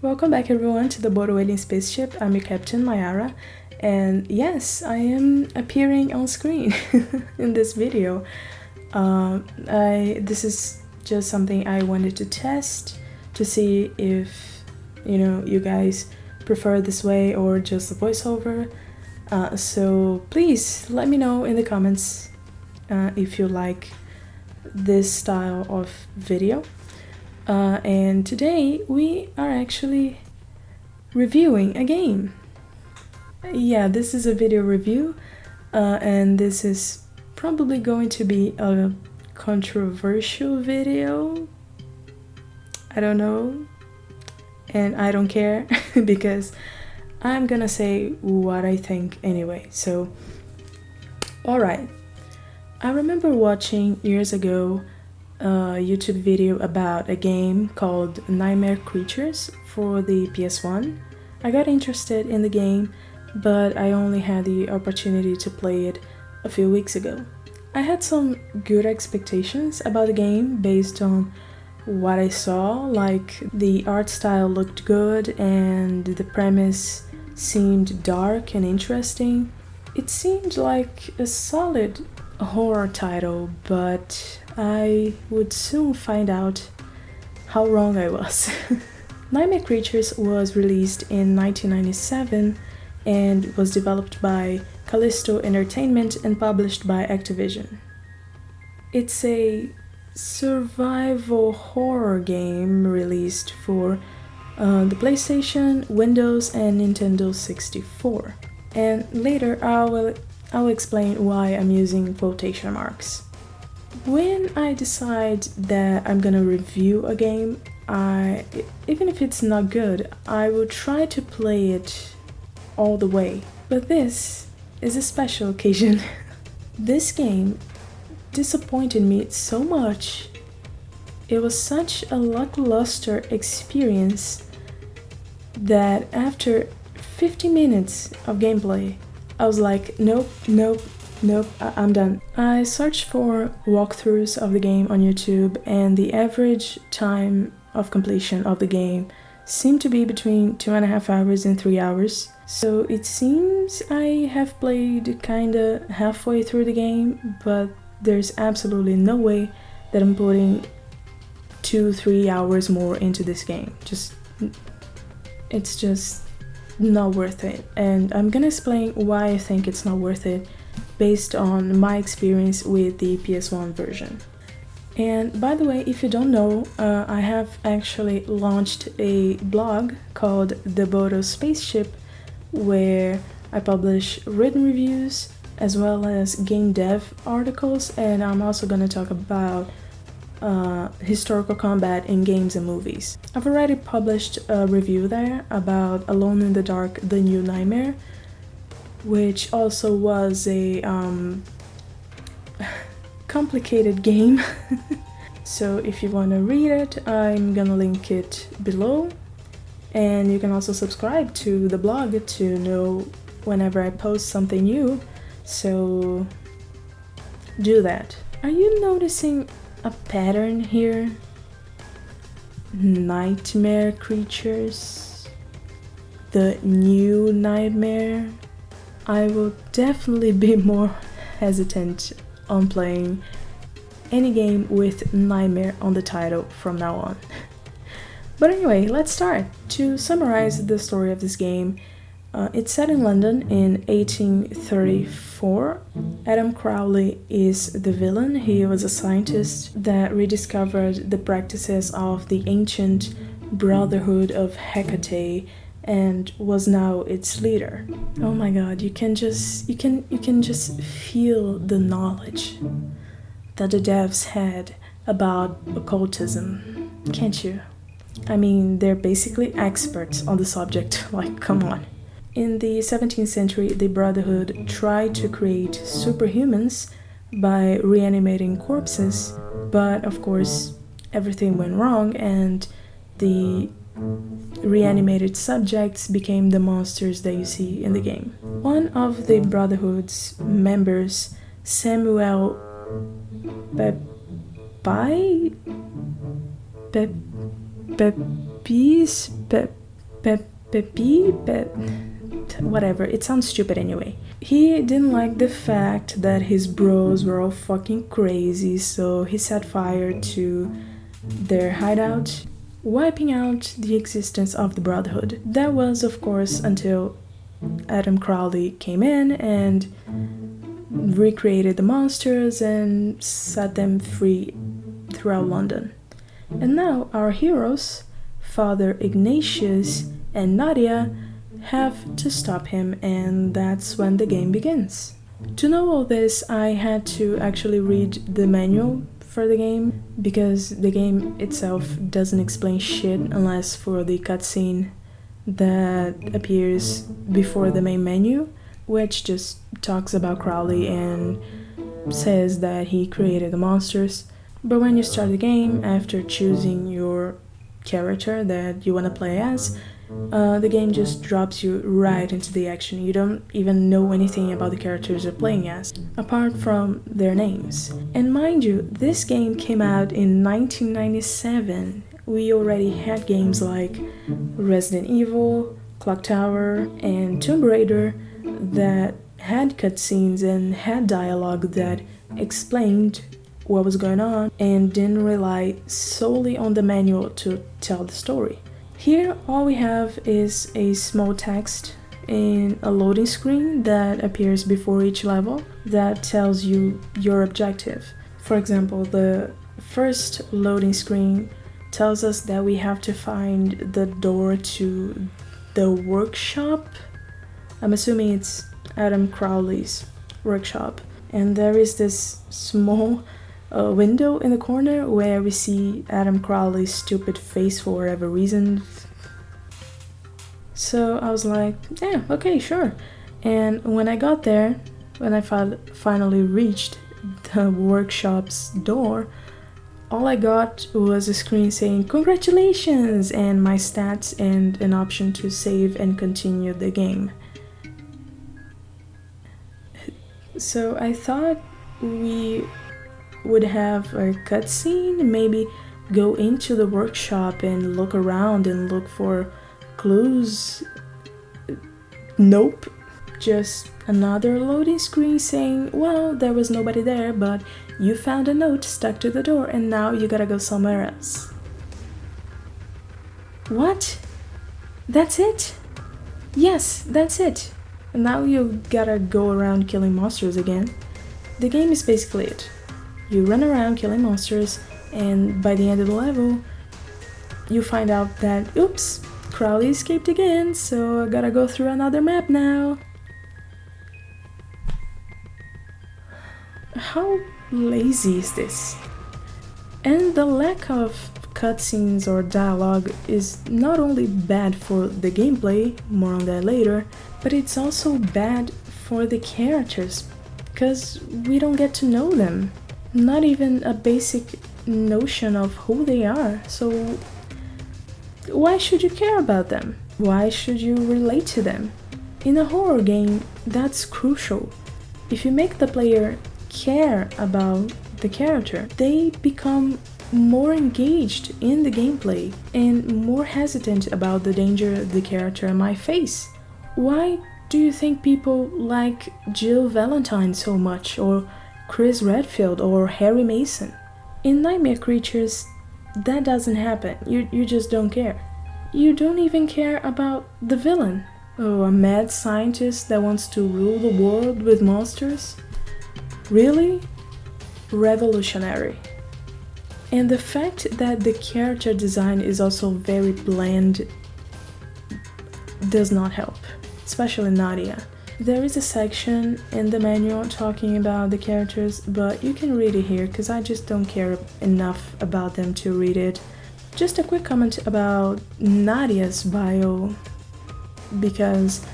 Welcome back everyone to the Boto alien spaceship. I'm your captain, Mayara, and yes, I am appearing on screen in this video. This is just something I wanted to test to see if, you guys prefer this way or just a voiceover. So please let me know in the comments if you like this style of video. And today we are actually reviewing a game. Yeah, this is a video review, and this is probably going to be a controversial video. I don't know, and I don't care because I'm gonna say what I think anyway. So, alright. I remember watching years ago a YouTube video about a game called Nightmare Creatures for the PS1. I got interested in the game, but I only had the opportunity to play it a few weeks ago. I had some good expectations about the game based on what I saw, like the art style looked good and the premise seemed dark and interesting. It seemed like a solid horror title, but I would soon find out how wrong I was. Nightmare Creatures was released in 1997 and was developed by Callisto Entertainment and published by Activision. It's a survival horror game released for the PlayStation, Windows, and Nintendo 64. And later I'll explain why I'm using quotation marks. When I decide that I'm gonna review a game, even if it's not good, I will try to play it all the way. But this is a special occasion. This game disappointed me so much. It was such a lackluster experience that after 50 minutes of gameplay, I was like, nope, I'm done. I searched for walkthroughs of the game on YouTube, and the average time of completion of the game seemed to be between 2.5 hours and 3 hours. So it seems I have played kinda halfway through the game, but there's absolutely no way that I'm putting 2-3 hours more into this game. It's just not worth it, and I'm gonna explain why I think it's not worth it based on my experience with the PS1 version. And by the way, if you don't know, I have actually launched a blog called The Boto Spaceship, where I publish written reviews as well as game dev articles, and I'm also gonna talk about historical combat in games and movies. I've already published a review there about Alone in the Dark: The New Nightmare, which also was a complicated game. So if you want to read it, I'm gonna link it below, and you can also subscribe to the blog to know whenever I post something new, so do that. Are you noticing a pattern here? Nightmare Creatures, the new nightmare. I will definitely be more hesitant on playing any game with nightmare on the title from now on. But anyway, let's start. To summarize the story of this game, it's set in London in 1834. Adam Crowley is the villain. He was a scientist that rediscovered the practices of the ancient Brotherhood of Hecate and was now its leader. Oh my god, you can just feel the knowledge that the devs had about occultism, can't you? I mean, they're basically experts on the subject, like, come on. In the 17th century, the Brotherhood tried to create superhumans by reanimating corpses, but of course everything went wrong and the reanimated subjects became the monsters that you see in the game. One of the Brotherhood's members, Samuel whatever, it sounds stupid anyway. He didn't like the fact that his bros were all fucking crazy, so he set fire to their hideout, wiping out the existence of the Brotherhood. That was, of course, until Adam Crowley came in and recreated the monsters and set them free throughout London. And now our heroes, Father Ignatius and Nadia, have to stop him, and that's when the game begins. To know all this, I had to actually read the manual for the game, because the game itself doesn't explain shit unless for the cutscene that appears before the main menu, which just talks about Crowley and says that he created the monsters. But when you start the game, after choosing your character that you want to play as, the game just drops you right into the action. You don't even know anything about the characters you're playing as, apart from their names. And mind you, this game came out in 1997. We already had games like Resident Evil, Clock Tower, and Tomb Raider that had cutscenes and had dialogue that explained what was going on and didn't rely solely on the manual to tell the story. Here, all we have is a small text in a loading screen that appears before each level that tells you your objective. For example, the first loading screen tells us that we have to find the door to the workshop. I'm assuming it's Adam Crowley's workshop. And there is this small window in the corner where we see Adam Crowley's stupid face for whatever reason. So I was like, yeah, okay, sure. And when I got there, when I finally reached the workshop's door, all I got was a screen saying congratulations and my stats and an option to save and continue the game. So I thought we would have a cutscene, maybe go into the workshop and look around and look for clues. Nope. Just another loading screen saying, well, there was nobody there, but you found a note stuck to the door and now you gotta go somewhere else. What? That's it? Yes, that's it. And now you gotta go around killing monsters again. The game is basically it. You run around killing monsters, and by the end of the level, you find out that, oops, Crowley escaped again, so I gotta go through another map now. How lazy is this? And the lack of cutscenes or dialogue is not only bad for the gameplay, more on that later, but it's also bad for the characters, because we don't get to know them. Not even a basic notion of who they are, so why should you care about them? Why should you relate to them? In a horror game, that's crucial. If you make the player care about the character, they become more engaged in the gameplay and more hesitant about the danger the character might face. Why do you think people like Jill Valentine so much, or Chris Redfield, or Harry Mason? In Nightmare Creatures, that doesn't happen. You just don't care. You don't even care about the villain. Oh, a mad scientist that wants to rule the world with monsters? Really? Revolutionary. And the fact that the character design is also very bland does not help, especially Nadia. There is a section in the manual talking about the characters, but you can read it here because I just don't care enough about them to read it. Just a quick comment about Nadia's bio, because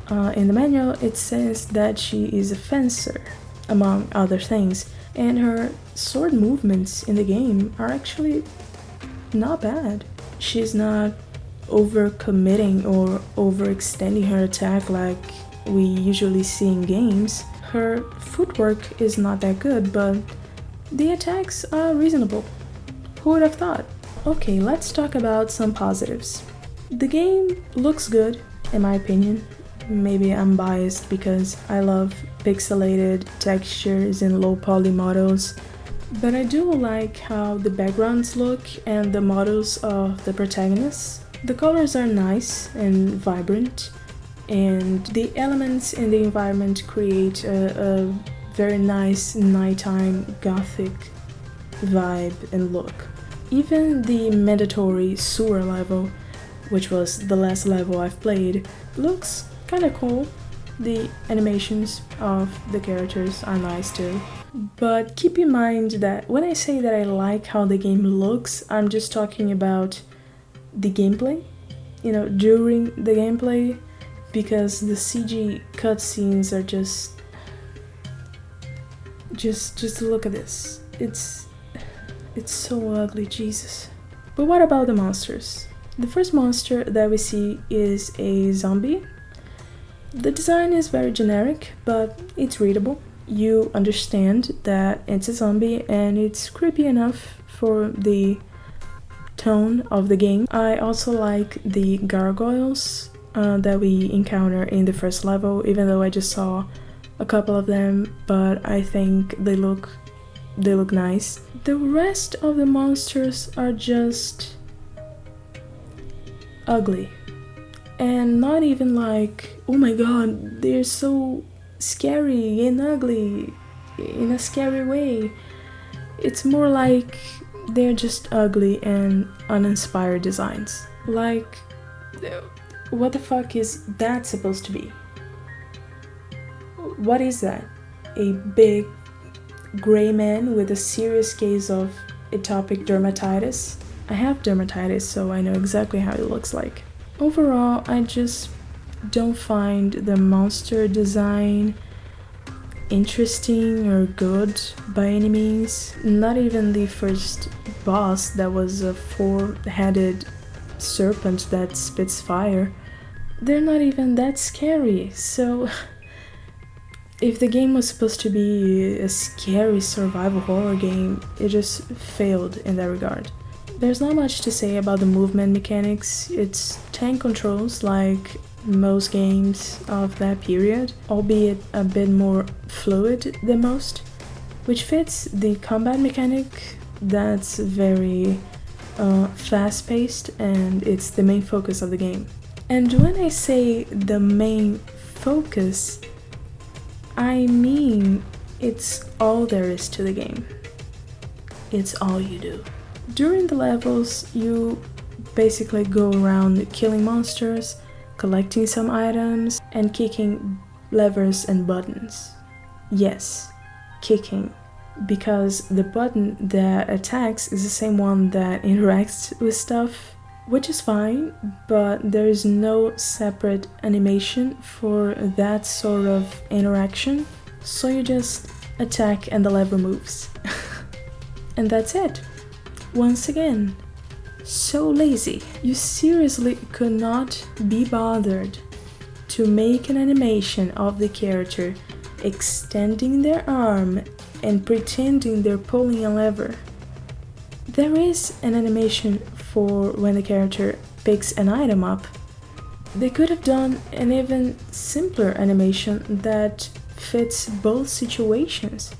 in the manual it says that she is a fencer, among other things, and her sword movements in the game are actually not bad. She's not overcommitting or overextending her attack like we usually see in games. Her footwork is not that good, but the attacks are reasonable. Who would have thought? Okay, let's talk about some positives. The game looks good, in my opinion. Maybe I'm biased because I love pixelated textures and low poly models, but I do like how the backgrounds look and the models of the protagonists. The colors are nice and vibrant, and the elements in the environment create a very nice nighttime gothic vibe and look. Even the mandatory sewer level, which was the last level I've played, looks kinda cool. The animations of the characters are nice too. But keep in mind that when I say that I like how the game looks, I'm just talking about the gameplay, during the gameplay, because the CG cutscenes are just look at this. It's so ugly, Jesus. But what about the monsters? The first monster that we see is a zombie. The design is very generic, but it's readable. You understand that it's a zombie and it's creepy enough for the tone of the game. I also like the gargoyles that we encounter in the first level, even though I just saw a couple of them, but I think they look nice. The rest of the monsters are just ugly. And not even like, oh my god, they're so scary and ugly in a scary way. It's more like they're just ugly and uninspired designs. Like, what the fuck is that supposed to be? What is that? A big gray man with a serious case of atopic dermatitis? I have dermatitis, so I know exactly how it looks like. Overall, I just don't find the monster design interesting or good by any means. Not even the first boss that was a four-headed serpent that spits fire. They're not even that scary, so if the game was supposed to be a scary survival horror game, it just failed in that regard. There's not much to say about the movement mechanics. It's tank controls like most games of that period, albeit a bit more fluid than most, which fits the combat mechanic that's very fast-paced, and it's the main focus of the game. And when I say the main focus, I mean it's all there is to the game. It's all you do. During the levels, you basically go around killing monsters, collecting some items, and kicking levers and buttons. Yes, kicking, because the button that attacks is the same one that interacts with stuff, which is fine, but there is no separate animation for that sort of interaction, so you just attack and the lever moves. And that's it. Once again, so lazy. You seriously could not be bothered to make an animation of the character extending their arm and pretending they're pulling a lever. There is an animation for when the character picks an item up. They could have done an even simpler animation that fits both situations.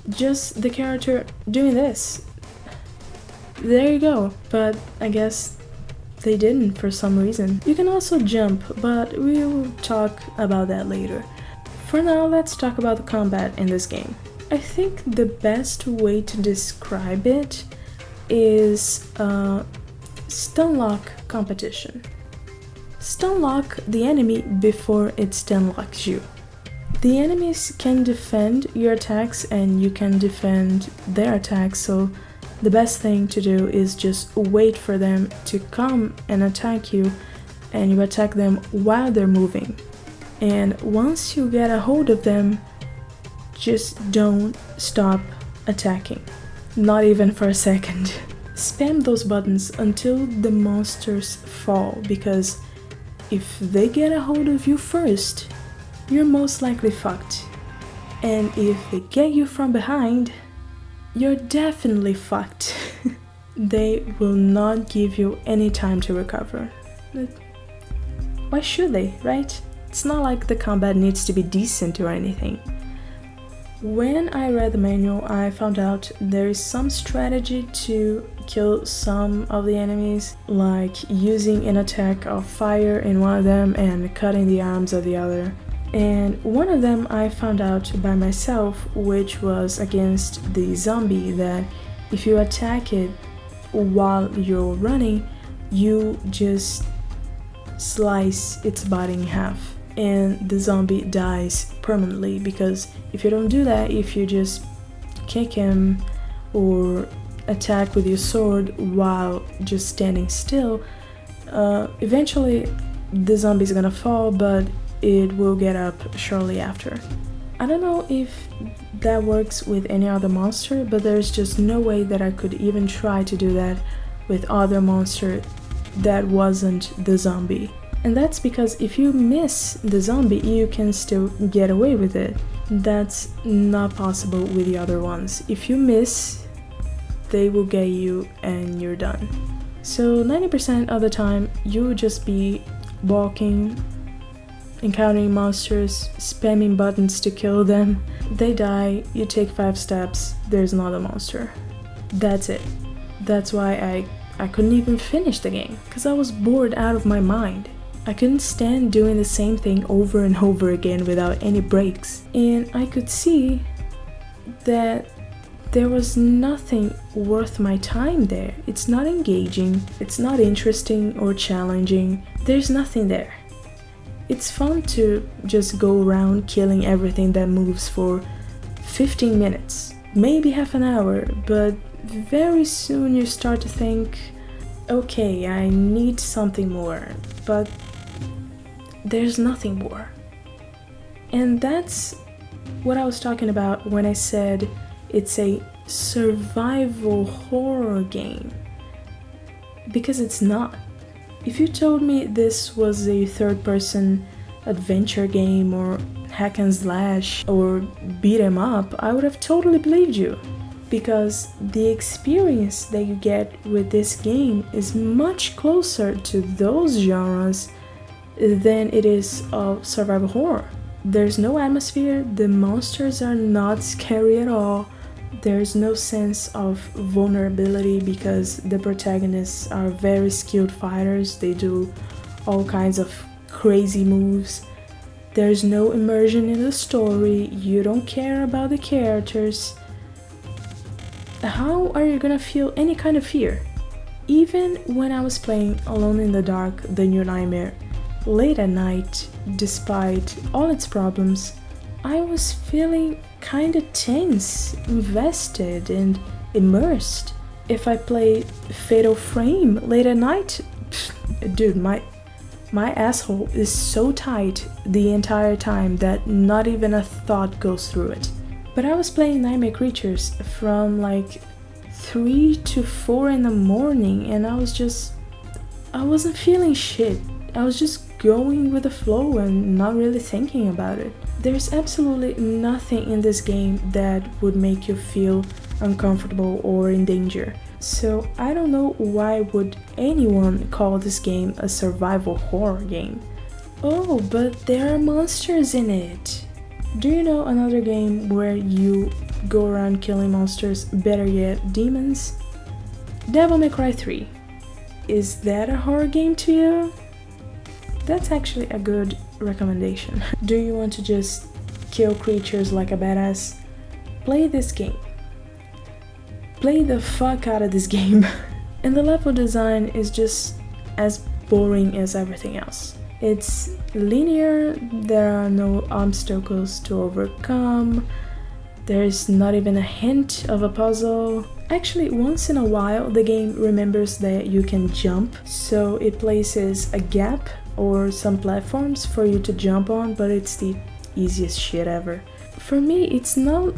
Just the character doing this. There you go, but I guess they didn't for some reason. You can also jump, but we'll talk about that later. For now, let's talk about the combat in this game. I think the best way to describe it is stun lock competition. Stun lock the enemy before it stun locks you. The enemies can defend your attacks and you can defend their attacks, so the best thing to do is just wait for them to come and attack you, and you attack them while they're moving. And once you get a hold of them, just don't stop attacking. Not even for a second. Spam those buttons until the monsters fall, because if they get a hold of you first, you're most likely fucked. And if they get you from behind, you're definitely fucked. They will not give you any time to recover. But why should they, right? It's not like the combat needs to be decent or anything. When I read the manual, I found out there is some strategy to kill some of the enemies, like using an attack of fire in one of them and cutting the arms of the other. And one of them I found out by myself, which was against the zombie, that if you attack it while you're running, you just slice its body in half and the zombie dies permanently, because if you don't do that, if you just kick him or attack with your sword while just standing still, eventually the zombie is gonna fall, but it will get up shortly after. I don't know if that works with any other monster, but there's just no way that I could even try to do that with other monster that wasn't the zombie. And that's because if you miss the zombie, you can still get away with it. That's not possible with the other ones. If you miss, they will get you and you're done. So 90% of the time, you will just be walking, encountering monsters, spamming buttons to kill them. They die, you take 5 steps, there's another monster. That's it. That's why I couldn't even finish the game, because I was bored out of my mind. I couldn't stand doing the same thing over and over again without any breaks. And I could see that there was nothing worth my time there. It's not engaging, it's not interesting or challenging. There's nothing there. It's fun to just go around killing everything that moves for 15 minutes, maybe half an hour, but very soon you start to think, okay, I need something more, but there's nothing more. And that's what I was talking about when I said it's a survival horror game, because it's not. If you told me this was a third-person adventure game or hack and slash or beat 'em up, I would have totally believed you, because the experience that you get with this game is much closer to those genres than it is of survival horror. There's no atmosphere, the monsters are not scary at all, there's no sense of vulnerability because the protagonists are very skilled fighters, they do all kinds of crazy moves. There's no immersion in the story, you don't care about the characters. How are you gonna feel any kind of fear? Even when I was playing Alone in the Dark, The New Nightmare, late at night, despite all its problems, I was feeling kinda tense, invested, and immersed. If I play Fatal Frame late at night, dude, my asshole is so tight the entire time that not even a thought goes through it. But I was playing Nightmare Creatures from like 3 to 4 in the morning, and I wasn't feeling shit. I was just going with the flow and not really thinking about it. There's absolutely nothing in this game that would make you feel uncomfortable or in danger. So I don't know why would anyone call this game a survival horror game. Oh, but there are monsters in it. Do you know another game where you go around killing monsters, better yet, demons? Devil May Cry 3. Is that a horror game to you? That's actually a good recommendation. Do you want to just kill creatures like a badass? Play this game. Play the fuck out of this game. And the level design is just as boring as everything else. It's linear, there are no obstacles to overcome, there's not even a hint of a puzzle. Actually, once in a while the game remembers that you can jump, so it places a gap or some platforms for you to jump on, but it's the easiest shit ever. For me, it's not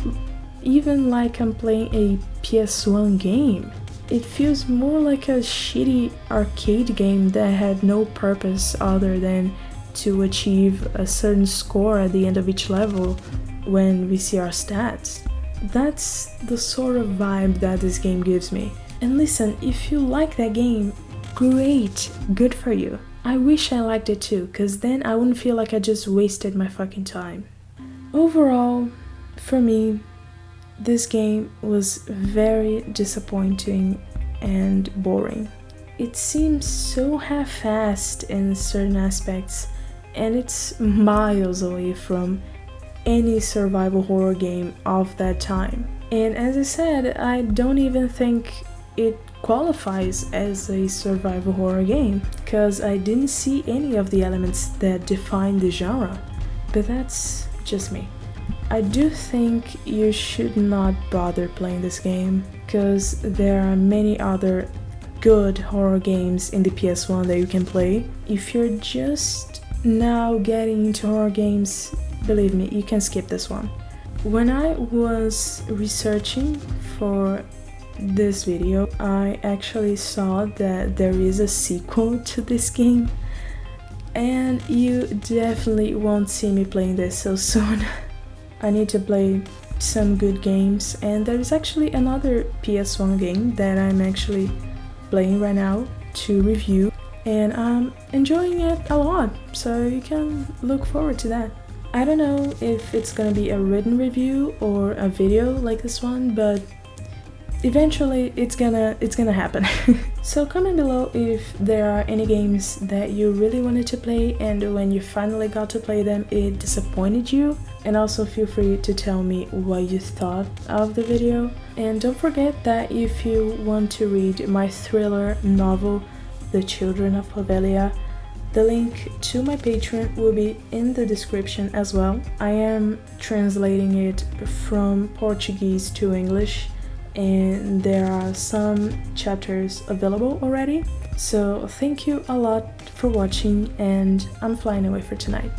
even like I'm playing a PS1 game. It feels more like a shitty arcade game that had no purpose other than to achieve a certain score at the end of each level when we see our stats. That's the sort of vibe that this game gives me. And listen, if you like that game, great, good for you. I wish I liked it too, cause then I wouldn't feel like I just wasted my fucking time. Overall, for me, this game was very disappointing and boring. It seems so half-assed in certain aspects, and it's miles away from any survival horror game of that time. And as I said, I don't even think it qualifies as a survival horror game, because I didn't see any of the elements that define the genre. But that's just me. I do think you should not bother playing this game, because there are many other good horror games in the PS1 that you can play. If you're just now getting into horror games, believe me, you can skip this one. When I was researching for this video, I actually saw that there is a sequel to this game, and you definitely won't see me playing this so soon. I need to play some good games, and there is actually another PS1 game that I'm actually playing right now to review, and I'm enjoying it a lot, so you can look forward to that. I don't know if it's gonna be a written review or a video like this one, but eventually it's gonna happen. So comment below if there are any games that you really wanted to play and when you finally got to play them it disappointed you, and also feel free to tell me what you thought of the video. And don't forget that if you want to read my thriller novel The Children of Povelia, the link to my Patreon will be in the description as well. I am translating it from Portuguese to English, and there are some chapters available already. So thank you a lot for watching, and I'm flying away for tonight.